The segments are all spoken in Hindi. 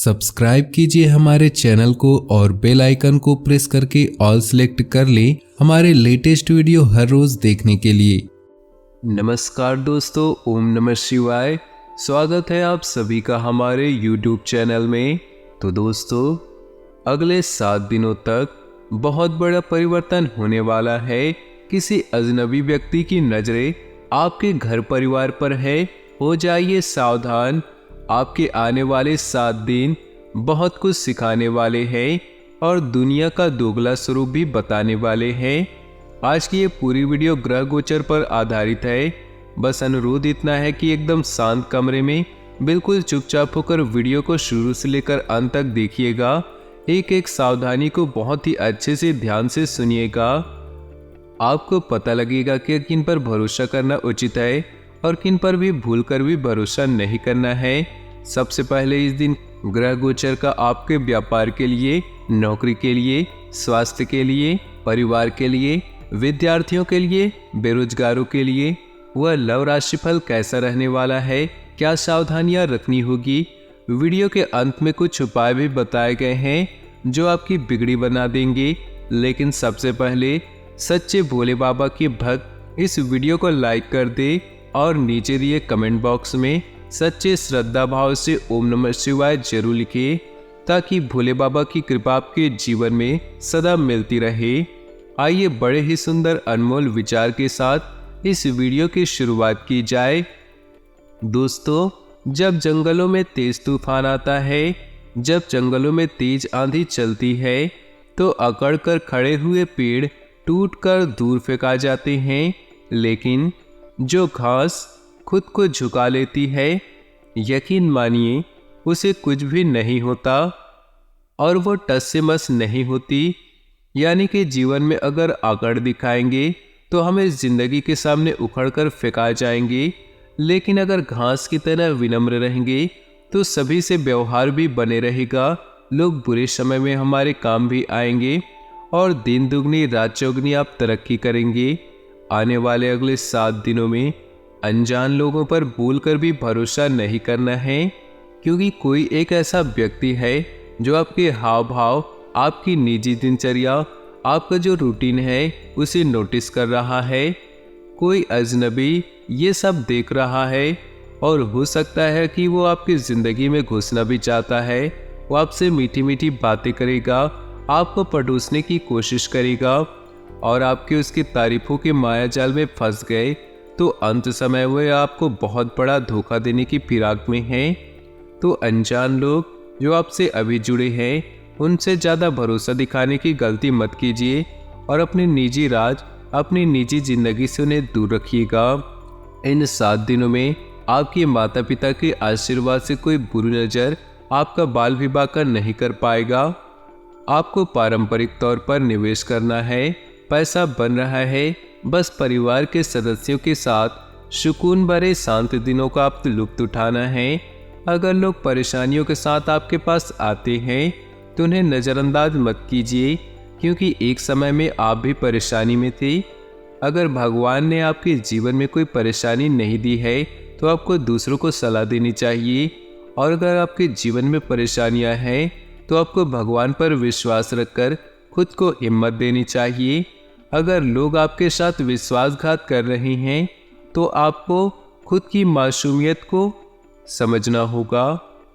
सब्सक्राइब कीजिए हमारे चैनल को और बेल आइकन को प्रेस करके ऑल सेलेक्ट कर लें हमारे लेटेस्ट वीडियो हर रोज देखने के लिए। नमस्कार दोस्तों, ओम नमः शिवाय। स्वागत है आप सभी का हमारे YouTube चैनल में। तो दोस्तों, अगले 7 दिनों तक बहुत बड़ा परिवर्तन होने वाला है। किसी अजनबी व्यक्ति की नजरें आपके घर परिवार पर है, हो जाइए सावधान। आपके आने वाले 7 दिन बहुत कुछ सिखाने वाले हैं और दुनिया का दोगला स्वरूप भी बताने वाले हैं। आज की ये पूरी वीडियो ग्रह गोचर पर आधारित है। बस अनुरोध इतना है कि एकदम शांत कमरे में बिल्कुल चुपचाप होकर वीडियो को शुरू से लेकर अंत तक देखिएगा। एक एक सावधानी को बहुत ही अच्छे से ध्यान से सुनिएगा। आपको पता लगेगा कि किन पर भरोसा करना उचित है और किन पर भी भूल कर भी भरोसा नहीं करना है। सबसे पहले इस दिन ग्रह गोचर का आपके व्यापार के लिए, नौकरी के लिए, स्वास्थ्य के लिए, परिवार के लिए, विद्यार्थियों के लिए, बेरोजगारों के लिए वह लव राशिफल कैसा रहने वाला है, क्या सावधानियां रखनी होगी। वीडियो के अंत में कुछ उपाय भी बताए गए हैं जो आपकी बिगड़ी बना देंगे। लेकिन सबसे पहले सच्चे भोले बाबा के भक्त इस वीडियो को लाइक कर दे और नीचे दिए कमेंट बॉक्स में सच्चे श्रद्धा भाव से ओम नमः शिवाय जरूर लिखिए, ताकि भोले बाबा की कृपा आपके जीवन में सदा मिलती रहे। आइए बड़े ही सुंदर अनमोल विचार के साथ इस वीडियो की शुरुआत की जाए। दोस्तों, जब जंगलों में तेज तूफान आता है, जब जंगलों में तेज आंधी चलती है, तो अकड़ कर खड़े हुए पेड़ टूटकर दूर फेंका जाते हैं। लेकिन जो घास खुद को झुका लेती है, यकीन मानिए उसे कुछ भी नहीं होता और वो टस से मस नहीं होती। यानी कि जीवन में अगर आकड़ दिखाएंगे तो हमें जिंदगी के सामने उखड़कर फेंका जाएंगे, लेकिन अगर घास की तरह विनम्र रहेंगे तो सभी से व्यवहार भी बने रहेगा। लोग बुरे समय में हमारे काम भी आएंगे और दिन दुगनी रात चौगनी आप तरक्की करेंगे। आने वाले अगले 7 दिनों में अनजान लोगों पर बोलकर भी भरोसा नहीं करना है, क्योंकि कोई एक ऐसा व्यक्ति है जो आपके हाव भाव, आपकी निजी दिनचर्या, आपका जो रूटीन है उसे नोटिस कर रहा है। कोई अजनबी ये सब देख रहा है और हो सकता है कि वो आपकी ज़िंदगी में घुसना भी चाहता है। वो आपसे मीठी मीठी बातें करेगा, आपको पटोसने की कोशिश करेगा और आपके उसकी तारीफों के माया जाल में फंस गए तो अंत समय वह आपको बहुत बड़ा धोखा देने की फिराक में हैं। तो अनजान लोग जो आपसे अभी जुड़े हैं उनसे ज़्यादा भरोसा दिखाने की गलती मत कीजिए और अपने निजी राज, अपनी निजी जिंदगी से उन्हें दूर रखिएगा। इन 7 दिनों में आपके माता पिता के आशीर्वाद से कोई बुरी नज़र आपका बाल विवाह कर नहीं कर पाएगा। आपको पारंपरिक तौर पर निवेश करना है, पैसा बन रहा है। बस परिवार के सदस्यों के साथ सुकून भरे शांत दिनों का आप लुत्फ उठाना है। अगर लोग परेशानियों के साथ आपके पास आते हैं तो उन्हें नज़रअंदाज मत कीजिए, क्योंकि एक समय में आप भी परेशानी में थे। अगर भगवान ने आपके जीवन में कोई परेशानी नहीं दी है तो आपको दूसरों को सलाह देनी चाहिए, और अगर आपके जीवन में परेशानियां हैं तो आपको भगवान पर विश्वास रखकर खुद को हिम्मत देनी चाहिए। अगर लोग आपके साथ विश्वासघात कर रहे हैं तो आपको खुद की मासूमियत को समझना होगा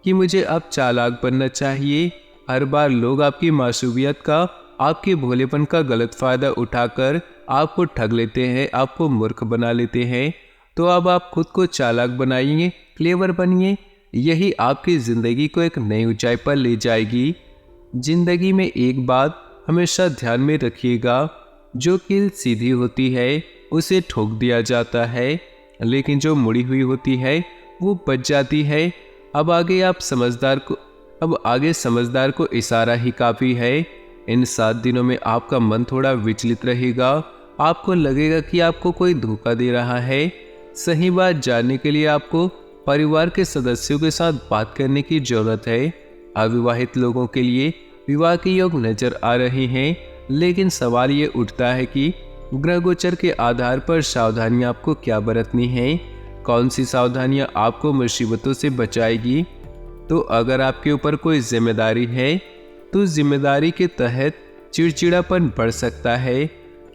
कि मुझे अब चालाक बनना चाहिए। हर बार लोग आपकी मासूमियत का, आपके भोलेपन का गलत फ़ायदा उठाकर आपको ठग लेते हैं, आपको मूर्ख बना लेते हैं। तो अब आप खुद को चालाक बनाइए, क्लेवर बनिए। यही आपकी ज़िंदगी को एक नई ऊंचाई पर ले जाएगी। ज़िंदगी में एक बात हमेशा ध्यान में रखिएगा, जो कील सीधी होती है उसे ठोक दिया जाता है, लेकिन जो मुड़ी हुई होती है वो बच जाती है। अब आगे समझदार को इशारा ही काफ़ी है। इन 7 दिनों में आपका मन थोड़ा विचलित रहेगा। आपको लगेगा कि आपको कोई धोखा दे रहा है। सही बात जानने के लिए आपको परिवार के सदस्यों के साथ बात करने की जरूरत है। अविवाहित लोगों के लिए विवाह के योग नजर आ रहे हैं, लेकिन सवाल ये उठता है कि ग्रह गोचर के आधार पर सावधानियां आपको क्या बरतनी है। कौन सी सावधानियां आपको मुसीबतों से बचाएगी। तो अगर आपके ऊपर कोई जिम्मेदारी है तो उस जिम्मेदारी के तहत चिड़चिड़ापन बढ़ सकता है,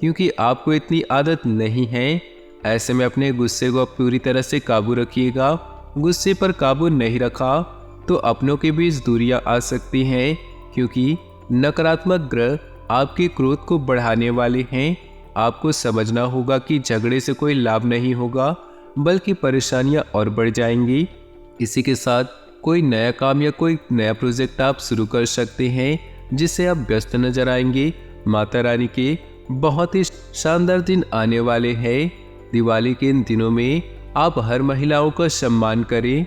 क्योंकि आपको इतनी आदत नहीं है। ऐसे में अपने गुस्से को पूरी तरह से काबू रखिएगा। गुस्से पर काबू नहीं रखा तो अपनों के बीच दूरियां आ सकती हैं, क्योंकि नकारात्मक ग्रह आपके क्रोध को बढ़ाने वाले हैं। आपको समझना होगा कि झगड़े से कोई लाभ नहीं होगा, बल्कि परेशानियां और बढ़ जाएंगी। इसी के साथ कोई नया काम या कोई नया प्रोजेक्ट आप शुरू कर सकते हैं, जिससे आप व्यस्त नजर आएंगे। माता रानी के बहुत ही शानदार दिन आने वाले हैं। दिवाली के इन दिनों में आप हर महिलाओं का सम्मान करें।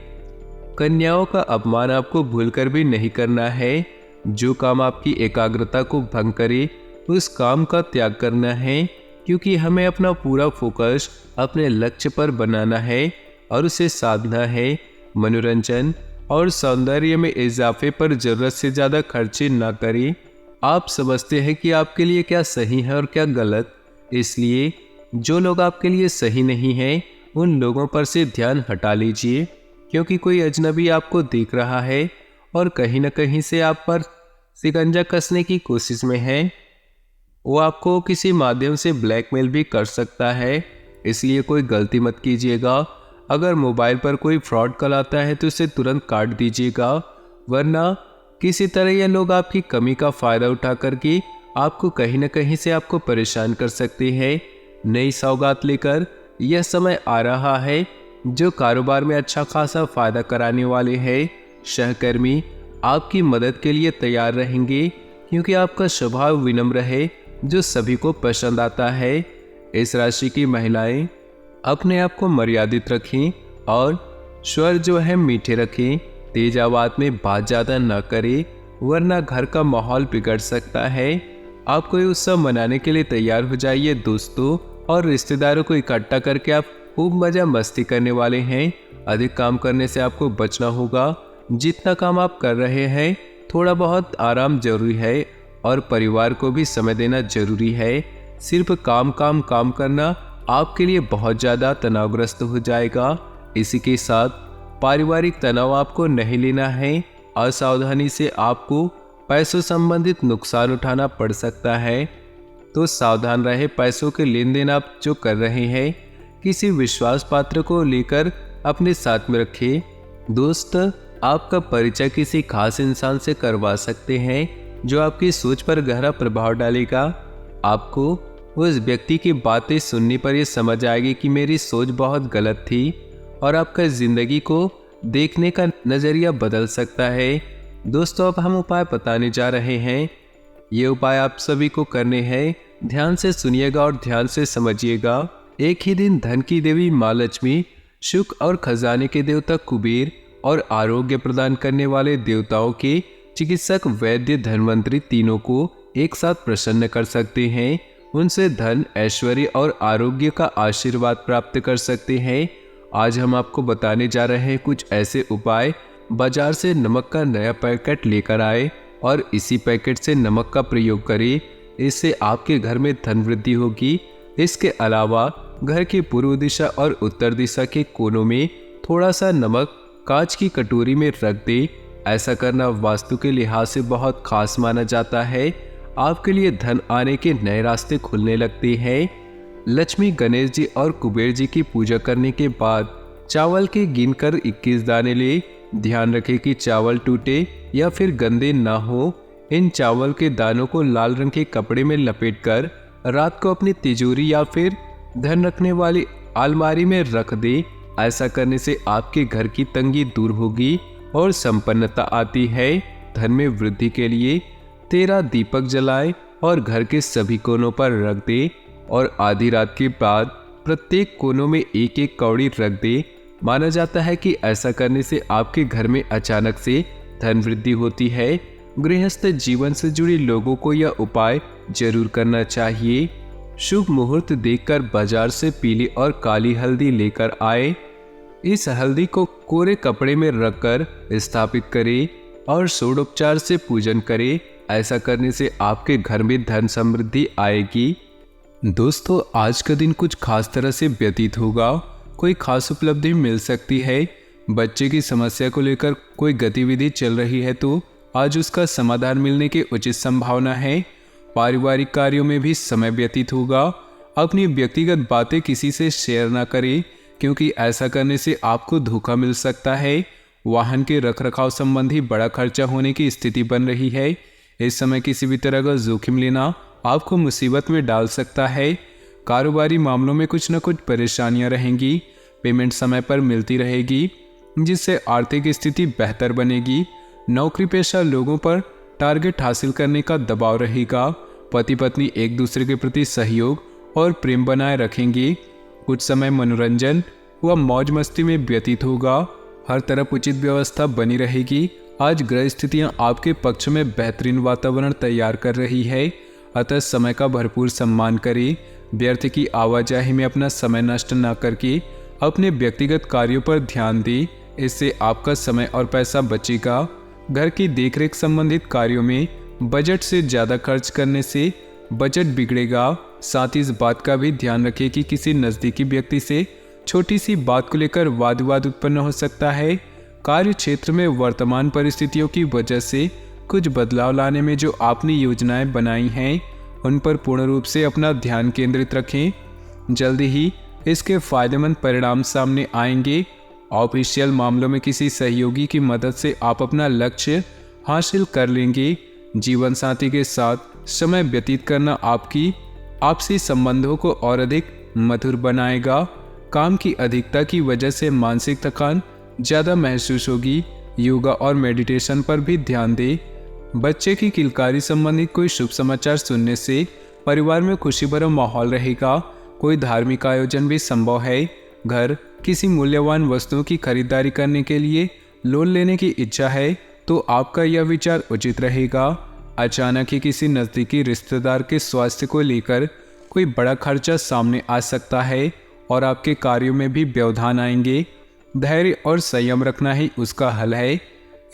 कन्याओं का अपमान आपको भूलकर भी नहीं करना है। जो काम आपकी एकाग्रता को भंग करे उस काम का त्याग करना है, क्योंकि हमें अपना पूरा फोकस अपने लक्ष्य पर बनाना है और उसे साधना है। मनोरंजन और सौंदर्य में इजाफे पर जरूरत से ज़्यादा खर्चे ना करें। आप समझते हैं कि आपके लिए क्या सही है और क्या गलत, इसलिए जो लोग आपके लिए सही नहीं हैं उन लोगों पर से ध्यान हटा लीजिए, क्योंकि कोई अजनबी आपको देख रहा है और कहीं न कहीं से आप पर शिकंजा कसने की कोशिश में है। वो आपको किसी माध्यम से ब्लैकमेल भी कर सकता है, इसलिए कोई गलती मत कीजिएगा। अगर मोबाइल पर कोई फ्रॉड कॉल आता है तो उसे तुरंत काट दीजिएगा, वरना किसी तरह ये लोग आपकी कमी का फ़ायदा उठा करके आपको कहीं न कहीं से आपको परेशान कर सकते हैं। नई सौगात लेकर यह समय आ रहा है जो कारोबार में अच्छा खासा फ़ायदा कराने वाले हैं। सहकर्मी आपकी मदद के लिए तैयार रहेंगे, क्योंकि आपका स्वभाव विनम्र है जो सभी को पसंद आता है। इस राशि की महिलाएं अपने आप को मर्यादित रखें और स्वर जो है मीठे रखें। तेज आवाज़ में बात ज़्यादा न करें, वरना घर का माहौल बिगड़ सकता है। आप कोई उत्सव मनाने के लिए तैयार हो जाइए। दोस्तों और रिश्तेदारों को इकट्ठा करके आप खूब मज़ा मस्ती करने वाले हैं। अधिक काम करने से आपको बचना होगा। जितना काम आप कर रहे हैं थोड़ा बहुत आराम जरूरी है और परिवार को भी समय देना जरूरी है। सिर्फ काम काम काम करना आपके लिए बहुत ज़्यादा तनावग्रस्त हो जाएगा। इसी के साथ पारिवारिक तनाव आपको नहीं लेना है। असावधानी से आपको पैसों संबंधित नुकसान उठाना पड़ सकता है, तो सावधान रहे। पैसों के लेन देन आप जो कर रहे हैं किसी विश्वास पात्र को लेकर अपने साथ में रखें। दोस्त आपका परिचय किसी खास इंसान से करवा सकते हैं जो आपकी सोच पर गहरा प्रभाव डालेगा। आपको उस व्यक्ति की बातें सुनने पर यह समझ आएगी कि मेरी सोच बहुत गलत थी, और आपका जिंदगी को देखने का नज़रिया बदल सकता है। दोस्तों अब हम उपाय बताने जा रहे हैं। ये उपाय आप सभी को करने हैं। ध्यान से सुनिएगा और ध्यान से समझिएगा। एक ही दिन धन की देवी माँ लक्ष्मी, सुख और खजाने के देवता कुबेर और आरोग्य प्रदान करने वाले देवताओं के चिकित्सक वैद्य धन्वंतरी तीनों को एक साथ प्रसन्न कर सकते हैं। उनसे धन, ऐश्वर्य और आरोग्य का आशीर्वाद प्राप्त कर सकते हैं। आज हम आपको बताने जा रहे हैं कुछ ऐसे उपाय। बाजार से नमक का नया पैकेट लेकर आए और इसी पैकेट से नमक का प्रयोग करें। इससे आपके घर में धन वृद्धि होगी। इसके अलावा घर की पूर्व दिशा और उत्तर दिशा के कोनों में थोड़ा सा नमक कांच की कटोरी में रख दे। ऐसा करना वास्तु के लिहाज से बहुत खास माना जाता है। आपके लिए धन आने के नए रास्ते खुलने लगते हैं। लक्ष्मी, गणेश जी और कुबेर जी की पूजा करने के बाद चावल के गिनकर 21 दाने ले। ध्यान रखें कि चावल टूटे या फिर गंदे ना हो। इन चावल के दानों को लाल रंग के कपड़े में लपेटकर रात को अपनी तिजोरी या फिर धन रखने वाली अलमारी में रख दे। ऐसा करने से आपके घर की तंगी दूर होगी और संपन्नता आती है। धन में वृद्धि के लिए 13 दीपक जलाए और घर के सभी कोनों पर रख दे, और आधी रात के बाद प्रत्येक कोनों में एक एक कौड़ी रख दे। माना जाता है कि ऐसा करने से आपके घर में अचानक से धन वृद्धि होती है। गृहस्थ जीवन से जुड़े लोगों को यह उपाय जरूर करना चाहिए। शुभ मुहूर्त देखकर बाजार से पीली और काली हल्दी लेकर आए। इस हल्दी को कोरे कपड़े में रखकर स्थापित करें और षोडोपचार से पूजन करें। ऐसा करने से आपके घर में धन समृद्धि आएगी। दोस्तों आज का दिन कुछ खास तरह से व्यतीत होगा। कोई खास उपलब्धि मिल सकती है। बच्चे की समस्या को लेकर कोई गतिविधि चल रही है तो आज उसका समाधान मिलने की उचित संभावना है। पारिवारिक कार्यों में भी समय व्यतीत होगा। अपनी व्यक्तिगत बातें किसी से शेयर ना करें, क्योंकि ऐसा करने से आपको धोखा मिल सकता है। वाहन के रखरखाव संबंधी बड़ा खर्चा होने की स्थिति बन रही है। इस समय किसी भी तरह का जोखिम लेना आपको मुसीबत में डाल सकता है। कारोबारी मामलों में कुछ न कुछ परेशानियां रहेंगी। पेमेंट समय पर मिलती रहेगी, जिससे आर्थिक स्थिति बेहतर बनेगी। नौकरी पेशा लोगों पर टारगेट हासिल करने का दबाव रहेगा। पति पत्नी एक दूसरे के प्रति सहयोग और प्रेम बनाए रखेंगे। कुछ समय मनोरंजन व मौज मस्ती में व्यतीत होगा। हर तरफ उचित व्यवस्था बनी रहेगी। आज ग्रह स्थितियां आपके पक्ष में बेहतरीन वातावरण तैयार कर रही है, अतः समय का भरपूर सम्मान करें। व्यर्थ की आवाजाही में अपना समय नष्ट न करके अपने व्यक्तिगत कार्यों पर ध्यान दें। इससे आपका समय और पैसा बचेगा। घर की देखरेख संबंधित कार्यों में बजट से ज़्यादा खर्च करने से बजट बिगड़ेगा। साथ ही इस बात का भी ध्यान रखें कि किसी नज़दीकी व्यक्ति से छोटी सी बात को लेकर वाद विवाद उत्पन्न हो सकता है। कार्य क्षेत्र में वर्तमान परिस्थितियों की वजह से कुछ बदलाव लाने में जो आपने योजनाएं बनाई हैं उन पर पूर्ण रूप से अपना ध्यान केंद्रित रखें। जल्दी ही इसके फायदेमंद परिणाम सामने आएंगे। ऑफिशियल मामलों में किसी सहयोगी की मदद से आप अपना लक्ष्य हासिल कर लेंगे। जीवन साथी के साथ समय व्यतीत करना आपकी आपसी संबंधों को और अधिक मधुर बनाएगा। काम की अधिकता की वजह से मानसिक थकान ज़्यादा महसूस होगी। योगा और मेडिटेशन पर भी ध्यान दें। बच्चे की किलकारी संबंधित कोई शुभ समाचार सुनने से परिवार में खुशी भरा माहौल रहेगा। कोई धार्मिक आयोजन भी संभव है। घर किसी मूल्यवान वस्तुओं की खरीदारी करने के लिए लोन लेने की इच्छा है तो आपका यह विचार उचित रहेगा। अचानक ही किसी नज़दीकी रिश्तेदार के स्वास्थ्य को लेकर कोई बड़ा खर्चा सामने आ सकता है और आपके कार्यों में भी व्यवधान आएंगे। धैर्य और संयम रखना ही उसका हल है।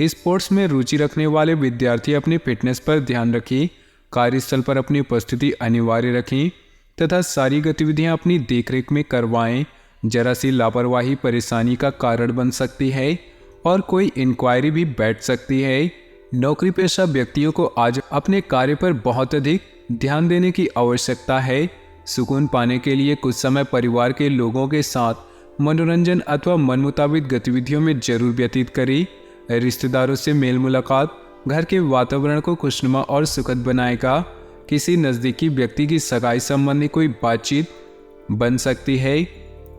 स्पोर्ट्स में रुचि रखने वाले विद्यार्थी अपनी फिटनेस पर ध्यान रखें। कार्यस्थल पर अपनी उपस्थिति अनिवार्य रखें तथा सारी गतिविधियां अपनी देखरेख में करवाएं। जरा सी लापरवाही परेशानी का कारण बन सकती है और कोई इंक्वायरी भी बैठ सकती है। नौकरी पेशा व्यक्तियों को आज अपने कार्य पर बहुत अधिक ध्यान देने की आवश्यकता है। सुकून पाने के लिए कुछ समय परिवार के लोगों के साथ मनोरंजन अथवा मन मुताबिक गतिविधियों में जरूर व्यतीत करें। रिश्तेदारों से मेल मुलाकात घर के वातावरण को खुशनुमा और सुखद बनाएगा। किसी नज़दीकी व्यक्ति की सगाई संबंधी कोई बातचीत बन सकती है।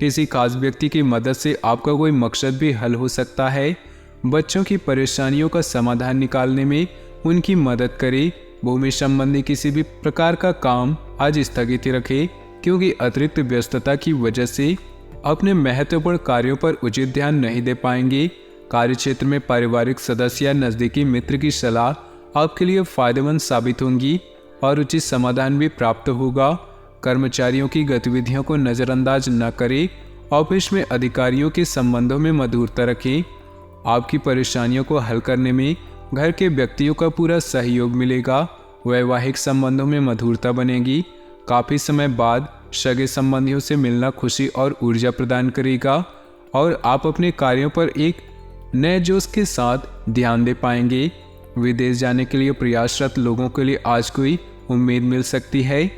किसी खास व्यक्ति की मदद से आपका कोई मकसद भी हल हो सकता है। बच्चों की परेशानियों का समाधान निकालने में उनकी मदद करें। भूमि संबंधी किसी भी प्रकार का काम आज स्थगित रखें, क्योंकि अतिरिक्त व्यस्तता की वजह से अपने महत्वपूर्ण कार्यों पर उचित ध्यान नहीं दे पाएंगे। कार्यक्षेत्र में पारिवारिक सदस्य या नज़दीकी मित्र की सलाह आपके लिए फायदेमंद साबित होंगी और उचित समाधान भी प्राप्त होगा। कर्मचारियों की गतिविधियों को नज़रअंदाज न करें। ऑफिस में अधिकारियों के संबंधों में मधुरता रखें। आपकी परेशानियों को हल करने में घर के व्यक्तियों का पूरा सहयोग मिलेगा। वैवाहिक संबंधों में मधुरता बनेगी। काफ़ी समय बाद सगे संबंधियों से मिलना खुशी और ऊर्जा प्रदान करेगा और आप अपने कार्यों पर एक नए जोश के साथ ध्यान दे पाएंगे। विदेश जाने के लिए प्रयासरत लोगों के लिए आज कोई उम्मीद मिल सकती है।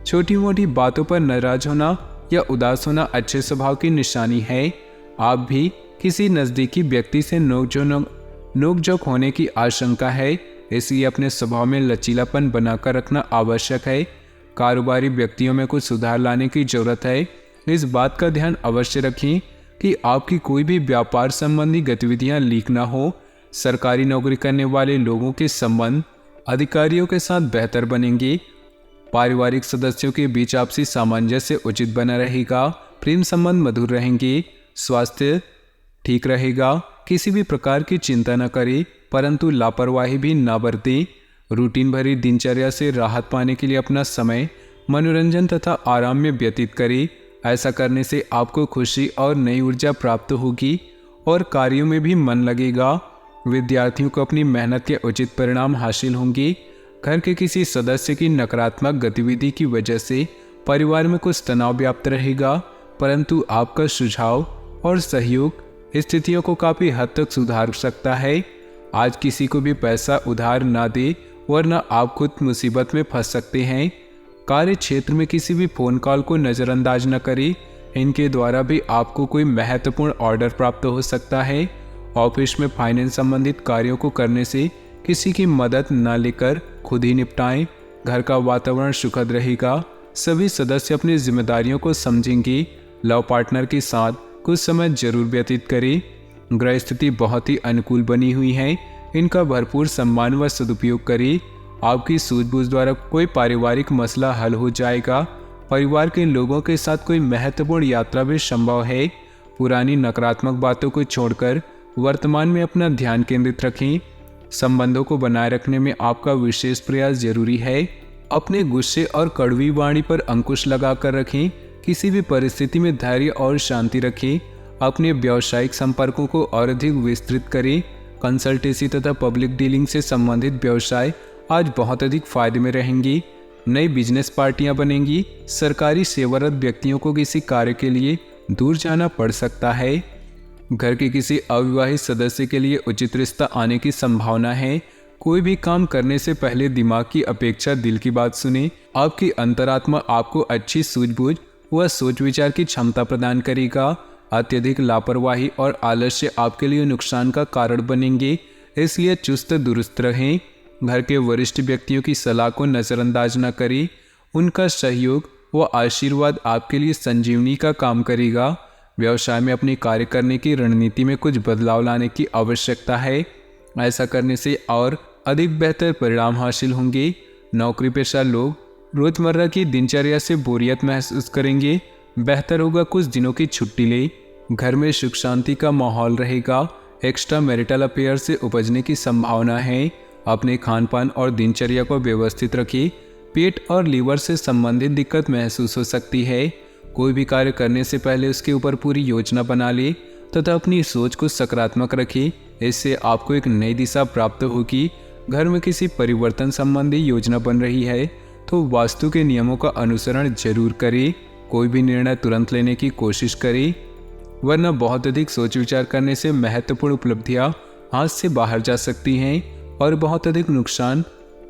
छोटी मोटी बातों पर नाराज होना या उदास होना अच्छे स्वभाव की निशानी है। आप भी किसी नज़दीकी व्यक्ति से नोकझोंक होने की आशंका है, इसलिए अपने स्वभाव में लचीलापन बनाकर रखना आवश्यक है। कारोबारी व्यक्तियों में कुछ सुधार लाने की जरूरत है। इस बात का ध्यान अवश्य रखें कि आपकी कोई भी व्यापार संबंधी गतिविधियां लीक ना हो। सरकारी नौकरी करने वाले लोगों के संबंध अधिकारियों के साथ बेहतर बनेंगे। पारिवारिक सदस्यों के बीच आपसी सामंजस्य उचित बना रहेगा। प्रेम संबंध मधुर रहेंगे। स्वास्थ्य ठीक रहेगा। किसी भी प्रकार की चिंता न करें, परंतु लापरवाही भी ना बरतें। रूटीन भरी दिनचर्या से राहत पाने के लिए अपना समय मनोरंजन तथा आराम में व्यतीत करें। ऐसा करने से आपको खुशी और नई ऊर्जा प्राप्त होगी और कार्यों में भी मन लगेगा। विद्यार्थियों को अपनी मेहनत के उचित परिणाम हासिल होंगे। घर के किसी सदस्य की नकारात्मक गतिविधि की वजह से परिवार में कुछ तनाव व्याप्त रहेगा, परंतु आपका सुझाव और सहयोग स्थितियों को काफ़ी हद तक सुधार सकता है। आज किसी को भी पैसा उधार ना दे, वरना आप खुद मुसीबत में फंस सकते हैं। कार्य क्षेत्र में किसी भी फ़ोन कॉल को नज़रअंदाज न करें, इनके द्वारा भी आपको कोई महत्वपूर्ण ऑर्डर प्राप्त हो सकता है। ऑफिस में फाइनेंस संबंधित कार्यों को करने से किसी की मदद न लेकर खुद ही निपटाएं। घर का वातावरण सुखद रहेगा, सभी सदस्य अपनी जिम्मेदारियों को समझेंगे। लव पार्टनर के साथ कुछ समय जरूर व्यतीत करें। ग्रह स्थिति बहुत ही अनुकूल बनी हुई है, इनका भरपूर सम्मान व सदुपयोग करें। आपकी सूझबूझ द्वारा कोई पारिवारिक मसला हल हो जाएगा। परिवार के लोगों के साथ कोई महत्वपूर्ण यात्रा भी संभव है। पुरानी नकारात्मक बातों को छोड़कर वर्तमान में अपना ध्यान केंद्रित रखें। संबंधों को बनाए रखने में आपका विशेष प्रयास जरूरी है। अपने गुस्से और कड़वी वाणी पर अंकुश लगाकर रखें। किसी भी परिस्थिति में धैर्य और शांति रखें। अपने व्यावसायिक संपर्कों को और अधिक विस्तृत करें। कंसल्टेंसी तथा पब्लिक डीलिंग से संबंधित व्यवसाय आज बहुत अधिक फायदे में रहेंगी। नई बिजनेस पार्टियां बनेंगी। सरकारी सेवारत व्यक्तियों को किसी कार्य के लिए दूर जाना पड़ सकता है। घर के किसी अविवाहित सदस्य के लिए उचित रिश्ता आने की संभावना है। कोई भी काम करने से पहले दिमाग की अपेक्षा दिल की बात सुने। आपकी अंतरात्मा आपको अच्छी सूझबूझ व सोच विचार की क्षमता प्रदान करेगा। अत्यधिक लापरवाही और आलस्य आपके लिए नुकसान का कारण बनेंगे, इसलिए चुस्त दुरुस्त रहें। घर के वरिष्ठ व्यक्तियों की सलाह को नज़रअंदाज न करें। उनका सहयोग व आशीर्वाद आपके लिए संजीवनी का काम करेगा। व्यवसाय में अपने कार्य करने की रणनीति में कुछ बदलाव लाने की आवश्यकता है। ऐसा करने से और अधिक बेहतर परिणाम हासिल होंगे। नौकरी पेशा लोग रोजमर्रा की दिनचर्या से बोरियत महसूस करेंगे। बेहतर होगा कुछ दिनों की छुट्टी ले। घर में सुख शांति का माहौल रहेगा। एक्स्ट्रा मैरिटल अफेयर से उपजने की संभावना है। अपने खान पान और दिनचर्या को व्यवस्थित रखिए। पेट और लीवर से संबंधित दिक्कत महसूस हो सकती है। कोई भी कार्य करने से पहले उसके ऊपर पूरी योजना बना ले तथा अपनी सोच को सकारात्मक रखिए। इससे आपको एक नई दिशा प्राप्त होगी। घर में किसी परिवर्तन संबंधी योजना बन रही है तो वास्तु के नियमों का अनुसरण जरूर करें। कोई भी निर्णय तुरंत लेने की कोशिश करें, वरना बहुत अधिक सोच विचार करने से महत्वपूर्ण उपलब्धियां हाथ से बाहर जा सकती हैं और बहुत अधिक नुकसान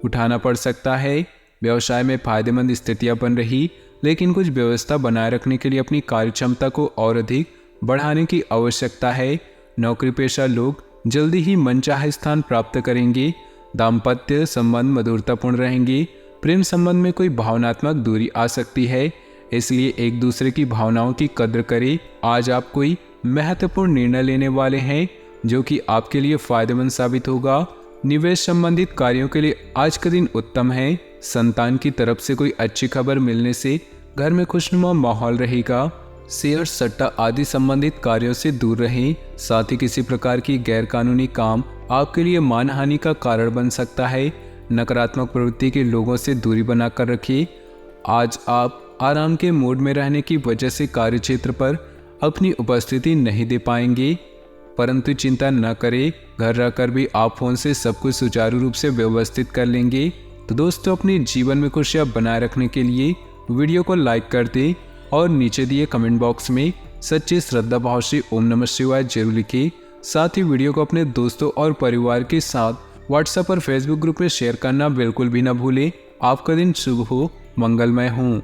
उठाना पड़ सकता है। व्यवसाय में फायदेमंद स्थितियां बन रही, लेकिन कुछ व्यवस्था बनाए रखने के लिए अपनी कार्यक्षमता को और अधिक बढ़ाने की आवश्यकता है। नौकरी पेशा लोग जल्दी ही मनचाहे स्थान प्राप्त करेंगे। दाम्पत्य संबंध मधुरतापूर्ण रहेंगे। प्रेम संबंध में कोई भावनात्मक दूरी आ सकती है, इसलिए एक दूसरे की भावनाओं की कद्र करें। आज आप कोई महत्वपूर्ण निर्णय लेने वाले हैं जो कि आपके लिए फायदेमंद साबित होगा। निवेश संबंधित कार्यों के लिए आज का दिन उत्तम है। संतान की तरफ से कोई अच्छी खबर मिलने से घर में खुशनुमा माहौल रहेगा। शेयर सट्टा आदि संबंधित कार्यों से दूर रहें। साथ ही किसी प्रकार की गैरकानूनी काम आपके लिए मानहानि का कारण बन सकता है। नकारात्मक प्रवृत्ति के लोगों से दूरी बनाकर रखिए। आज आप आराम के मूड में रहने की वजह से कार्यक्षेत्र पर अपनी उपस्थिति नहीं दे पाएंगे, परंतु चिंता न करें, घर रहकर भी आप फोन से सब कुछ सुचारू रूप से व्यवस्थित कर लेंगे। तो दोस्तों, अपने जीवन में खुशियां बनाए रखने के लिए वीडियो को लाइक कर दें और नीचे दिए कमेंट बॉक्स में सच्चे श्रद्धा भाव से ओम नमः शिवाय जरूर लिखें। साथ ही वीडियो को अपने दोस्तों और परिवार के साथ व्हाट्सएप और फेसबुक ग्रुप में शेयर करना बिल्कुल भी न भूलें। आपका दिन शुभ हो, मंगलमय हो।